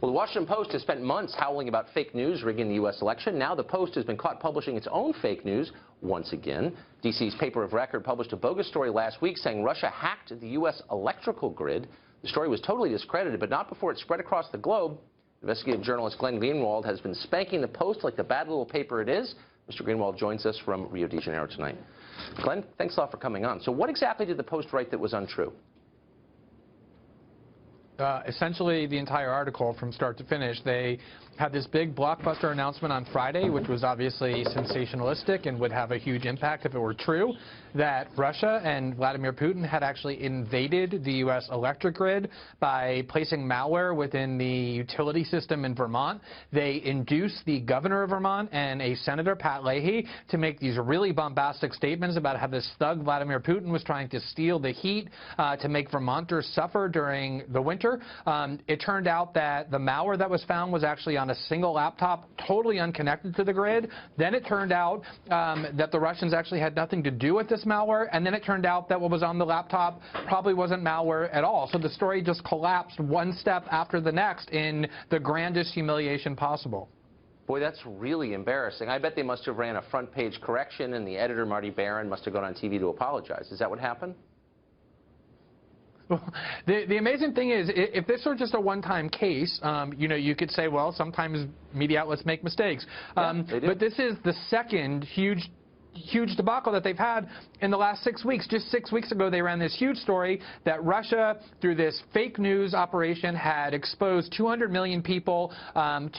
Well, the Washington Post has spent months howling about fake news rigging the U.S. election. Now the Post has been caught publishing its own fake news once again. D.C.'s paper of record published a bogus story last week saying Russia hacked the U.S. electrical grid. The story was totally discredited, but not before it spread across the globe. Investigative journalist Greenwald has been spanking the Post like the bad little paper it is. Mr. Greenwald joins us from Rio de Janeiro tonight. Glenn, thanks a lot for coming on. So what exactly did the Post write that was untrue? Essentially the entire article from start to finish. They had this big blockbuster announcement on Friday, which was obviously sensationalistic and would have a huge impact if it were true, that Russia and Vladimir Putin had actually invaded the U.S. electric grid by placing malware within the utility system in Vermont. They induced the governor of Vermont and a Senator, Pat Leahy, to make these really bombastic statements about how this thug Vladimir Putin was trying to steal the heat to make Vermonters suffer during the winter. It turned out that the malware that was found was actually on a single laptop, totally unconnected to the grid. Then it turned out that the Russians actually had nothing to do with this malware, and then it turned out that what was on the laptop probably wasn't malware at all. So the story just collapsed one step after the next in the grandest humiliation possible. Boy, that's really embarrassing. I bet they must have ran a front page correction, and the editor, Marty Barron, must have gone on TV to apologize. Is that what happened? The amazing thing is, if this were just a one-time case, you know, you could say, well, sometimes media outlets make mistakes. Yeah, they do. But this is the second huge debacle that they've had in the last 6 weeks. Just 6 weeks ago, they ran this huge story that Russia, through this fake news operation, had exposed 200 million people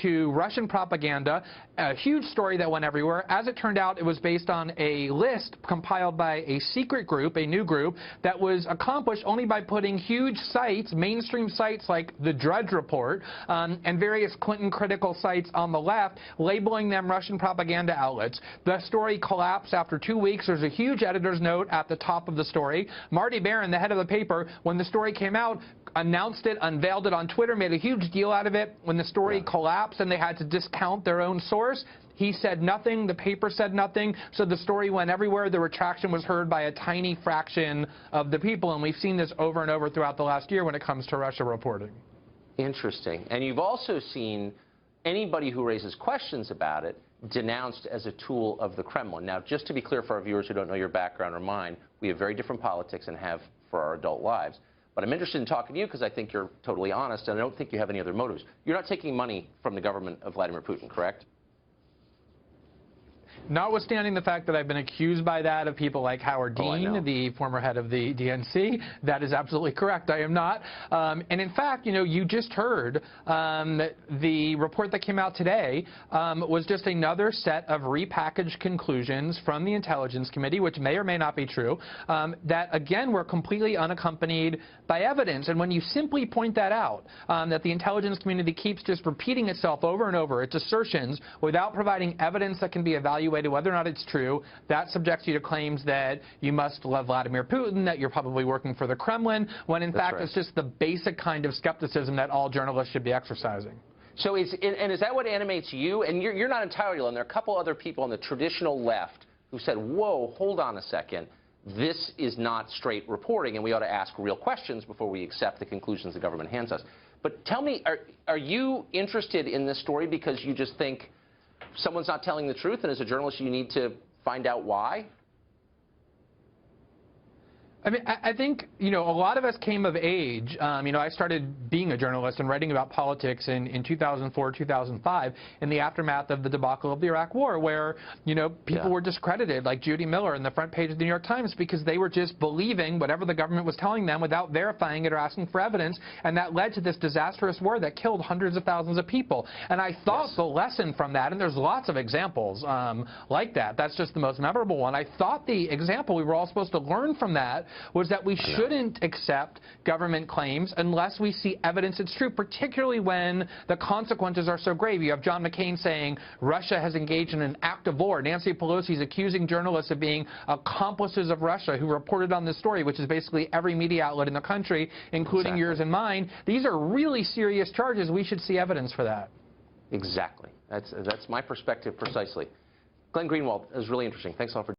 to Russian propaganda. A huge story that went everywhere. As it turned out, it was based on a list compiled by a secret group, a new group, that was accomplished only by putting huge sites, mainstream sites like the Drudge Report, and various Clinton-critical sites on the left, labeling them Russian propaganda outlets. The story collapsed after 2 weeks. There's a huge editor's note at the top of the story. Marty Barron, the head of the paper, when the story came out, announced it, unveiled it on Twitter, made a huge deal out of it. When the story collapsed and they had to discount their own source, he said nothing, the paper said nothing, so the story went everywhere. The retraction was heard by a tiny fraction of the people, and we've seen this over and over throughout the last year when it comes to Russia reporting. Interesting. And you've also seen anybody who raises questions about it denounced as a tool of the Kremlin. Now, just to be clear for our viewers who don't know your background or mine, we have very different politics and have for our adult lives. But I'm interested in talking to you because I think you're totally honest, and I don't think you have any other motives. You're not taking money from the government of Vladimir Putin, correct? Notwithstanding the fact that I've been accused by that of people like Howard Dean, the former head of the DNC, that is absolutely correct. I am not. And in fact, you know, you just heard the report that came out today was just another set of repackaged conclusions from the Intelligence Committee, which may or may not be true, that, again, were completely unaccompanied by evidence. And when you simply point that out, that the intelligence community keeps just repeating itself over and over, its assertions, without providing evidence that can be evaluated whether or not it's true, that subjects you to claims that you must love Vladimir Putin, that you're probably working for the Kremlin, when in fact it's just the basic kind of skepticism that all journalists should be exercising. So is that what animates you? And you're not entirely alone. There are a couple other people on the traditional left who said, whoa, hold on a second. This is not straight reporting, and we ought to ask real questions before we accept the conclusions the government hands us. But tell me, are you interested in this story because you just think someone's not telling the truth, and as a journalist you need to find out why? I mean, I think, you know, a lot of us came of age. You know, I started being a journalist and writing about politics in 2004, 2005, in the aftermath of the debacle of the Iraq War, where, you know, people were discredited, like Judy Miller in the front page of the New York Times, because they were just believing whatever the government was telling them without verifying it or asking for evidence, and that led to this disastrous war that killed hundreds of thousands of people. And I thought the lesson from that, and there's lots of examples like that, that's just the most memorable one, I thought the example we were all supposed to learn from that was that we shouldn't accept government claims unless we see evidence it's true, particularly when the consequences are so grave. You have John McCain saying Russia has engaged in an act of war. Nancy Pelosi is accusing journalists of being accomplices of Russia who reported on this story, which is basically every media outlet in the country, including yours and mine. These are really serious charges. We should see evidence for that. Exactly. That's my perspective precisely. Glenn Greenwald, it was really interesting. Thanks a lot for